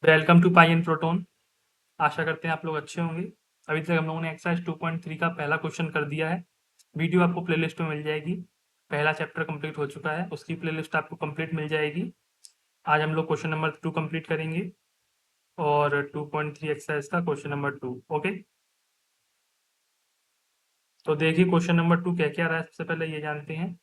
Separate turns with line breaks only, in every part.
Welcome to pi and proton. आशा करते हैं आप लोग अच्छे होंगे। अभी तक हम लोगों ने एक्सरसाइज 2.3 का पहला क्वेश्चन कर दिया है। वीडियो आपको प्लेलिस्ट में मिल जाएगी। पहला चैप्टर कंप्लीट हो चुका है, उसकी प्लेलिस्ट आपको कंप्लीट मिल जाएगी। आज हम लोग क्वेश्चन नंबर 2 कंप्लीट करेंगे और 2.3 एक्सरसाइज का क्वेश्चन नंबर 2। ओके, तो देखिए क्वेश्चन नंबर 2 क्या क्या रहा है। सबसे पहले ये जानते हैं,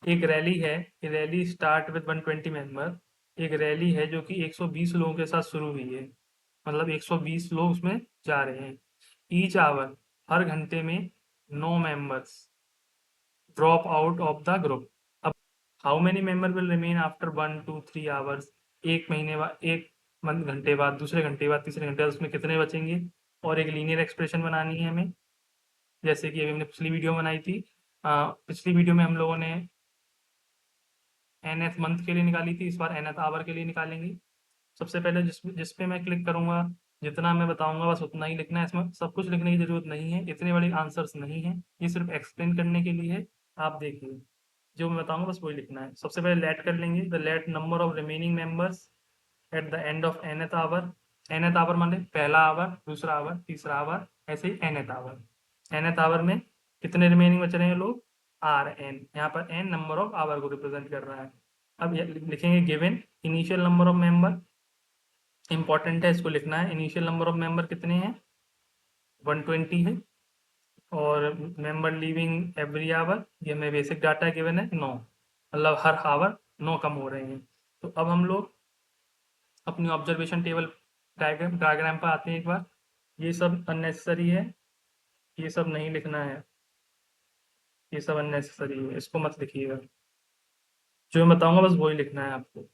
एक रैली है। Rally start with 120 member. एक रैली है जो कि 120 लोगों के साथ शुरू हुई है, मतलब 120 लोग उसमें जा रहे हैं। ईच आवर, हर घंटे में 9 members drop out of the group. अब how many member will remain after 1 2 3 hours. एक महीने बाद, एक घंटे बाद, दूसरे घंटे बाद, तीसरे घंटे बाद उसमें कितने बचेंगे। और एक लीनियर एक्सप्रेशन बनानी है हमें, जैसे कि अभी हमने पिछली वीडियो में बनाई थी। पिछली वीडियो में हम लोगों ने nth मंथ के लिए निकाली थी, इस बार nth आवर के लिए निकालेंगे। सबसे पहले जिस पे मैं क्लिक करूंगा, जितना मैं बताऊंगा बस उतना ही लिखना है। इसमें सब कुछ लिखने की जरूरत नहीं है, इतने बड़े आंसर्स नहीं है, ये सिर्फ एक्सप्लेन करने के लिए है। आप देखिए, जो मैं बताऊंगा बस वही लिखना है। सबसे पहले लेट कर लेंगे, the let number of remaining members at the end of nth hour. nth hour माने पहला आवर, दूसरा आवर, तीसरा आवर, ऐसे ही nth आवर। nth आवर में कितने रिमेनिंग बच रहे हैं लोग, आर एन। यहाँ पर एन नंबर ऑफ आवर को रिप्रेजेंट कर रहा है। अब लिखेंगे given initial number of member. Important है, इसको लिखना है। इनिशियल नंबर ऑफ मेंबर कितने हैं, 120 है। और मेंबर लीविंग एवरी आवर, ये हमें बेसिक डाटा गिवन है 9, मतलब हर आवर 9 कम हो रहे हैं। तो अब हम लोग अपनी ऑब्जर्वेशन टेबल डायग्राम पर आते हैं एक बार। ये सब अननेसेसरी है, ये सब नहीं लिखना है, ये सब अननेसेसरी है, इसको मत लिखिएगा। जो मैं बताऊंगा बस वही लिखना है आपको।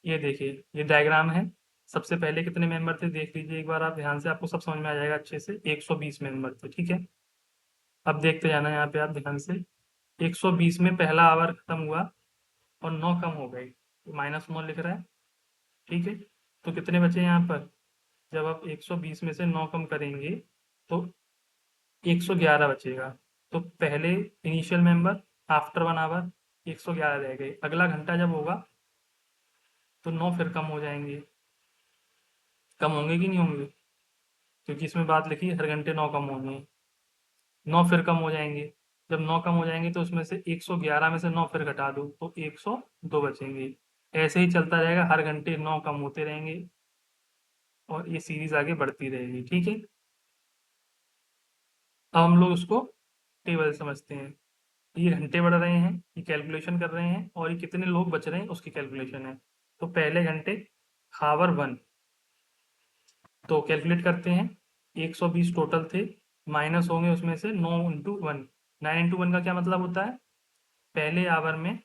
ये देखिए, ये डायग्राम है। सबसे पहले कितने मेंबर थे देख लीजिए एक बार आप ध्यान से, आपको सब समझ में आ जाएगा अच्छे से। 120 मेंबर थे, ठीक है। अब देखते जाना यहाँ पे आप ध्यान से। 120 में पहला आवर खत्म हुआ और 9 कम हो गए, तो -9 लिख रहा है, ठीक है। तो कितने बचे यहाँ पर, जब आप 120 में से 9 कम करेंगे तो 111 बचेगा। तो पहले इनिशियल मेंबर आफ्टर 1 आवर 111 रह गए। अगला घंटा जब होगा तो 9 फिर कम हो जाएंगे। कम होंगे कि नहीं होंगे, क्योंकि इसमें बात लिखी है हर घंटे 9 कम होंगे। 9 फिर कम हो जाएंगे। जब 9 कम हो जाएंगे तो उसमें से 111 में से 9 फिर घटा दो तो 102 बचेंगे। ऐसे ही चलता रहेगा, हर घंटे 9 कम होते रहेंगे और ये सीरीज आगे बढ़ती रहेगी, ठीक है। अब हम लोग उसको टेबल समझते हैं। ये घंटे बढ़ रहे हैं, ये कैलकुलेशन कर रहे हैं, और ये कितने लोग बच रहे हैं उसकी कैलकुलेशन है। तो पहले घंटे हावर 1, तो कैलकुलेट करते हैं। 120 टोटल थे, माइनस होंगे उसमें से 9 × 1। 9 × 1 का क्या मतलब होता है, पहले आवर में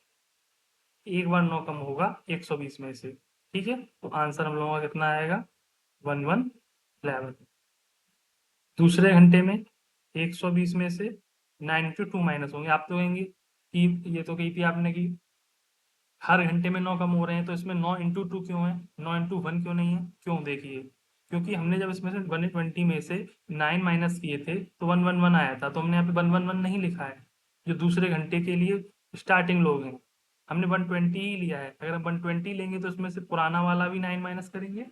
एक बार 9 कम होगा 120 में से, ठीक है। तो आंसर हम लोगों का कितना आएगा, 1111। दूसरे घंटे में 120 में से 9 × 2 माइनस होंगे। आप तो कहेंगे कि ये तो कही थी आपने कि हर घंटे में 9 कम हो रहे हैं, तो इसमें 9 × 2 क्यों है, 9 × 1 क्यों नहीं है। क्यों, देखिए, क्योंकि हमने जब इसमें से 120 में से 9 माइनस किए थे तो 111 आया था, तो हमने यहाँ पे 111 नहीं लिखा है। जो दूसरे घंटे के लिए स्टार्टिंग लोग हैं, हमने 120 ही लिया है। अगर हम 120 लेंगे तो इसमें से पुराना वाला भी 9 माइनस करेंगे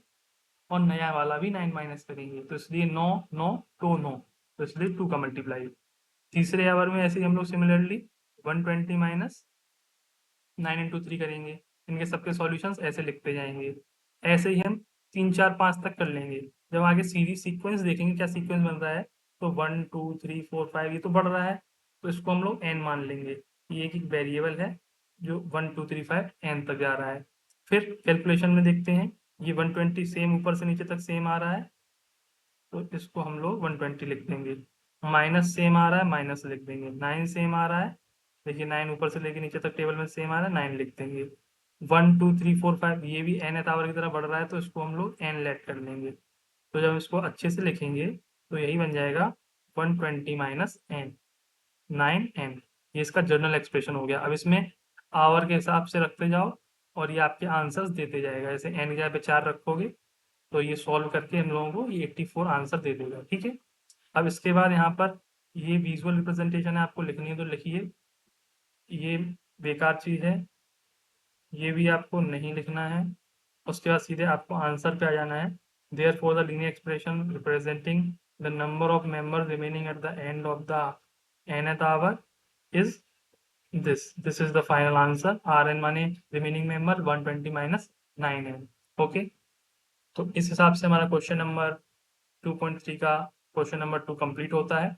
और नया वाला भी 9 माइनस करेंगे, तो इसलिए 9 9 2 9, तो इसलिए 2 का मल्टीप्लाई। तीसरे आवर में ऐसे ही हम लोग सिमिलरली 120 माइनस 9 × 3 करेंगे। इनके सबके सॉल्यूशंस ऐसे लिखते जाएंगे। ऐसे ही हम 3 4 5 तक कर लेंगे। जब आगे सीरीज सीक्वेंस देखेंगे क्या सीक्वेंस बन रहा है, तो 1 2 3 4 5 ये तो बढ़ रहा है, तो इसको हम लोग n मान लेंगे। ये एक वेरिएबल है जो 1 2 3 5 n तक जा रहा है। फिर कैलकुलेशन में देखते हैं, ये 120 सेम ऊपर से नीचे तक सेम आ रहा है, तो इसको हम लोग 120 लिख देंगे। माइनस सेम आ रहा है, माइनस लिख देंगे। 9 सेम आ रहा है, देखिए 9 ऊपर से लेके नीचे तक टेबल में सेम आ रहा है, 9 लिख देंगे। 1 2 3 4 5 ये भी nth आवर की तरह बढ़ रहा है, तो इसको हम लोग n लेट कर लेंगे। तो जब इसको अच्छे से लिखेंगे तो यही बन जाएगा 120 माइनस n, 9n। ये इसका जनरल एक्सप्रेशन हो गया। अब इसमें आवर के हिसाब से रखते जाओ और ये आपके आंसर्स देते जाएगा। जैसे n की जगह पे 4 रखोगे तो ये सॉल्व करके हम लोगों को ये 84 आंसर दे देगा, ठीक है। अब इसके बाद यहाँ पर ये विजुअल रिप्रेजेंटेशन है, आपको लिखनी है तो लिखिए। ये बेकार चीज़ है, ये भी आपको नहीं लिखना है। उसके बाद सीधे आपको आंसर पे आ जाना है। Therefore, the linear expression representing the number of members remaining at the end of the nth hour is this. This is the final answer. Rn माने remaining member 120 minus 9n. Okay, तो इस हिसाब से हमारा question number 2.3 का question number 2 complete होता है।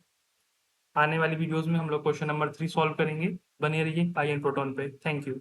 आने वाली वीडियोस में हम लोग क्वेश्चन नंबर 3 सॉल्व करेंगे। बने रहिए आई एन प्रोटॉन पे। Thank you.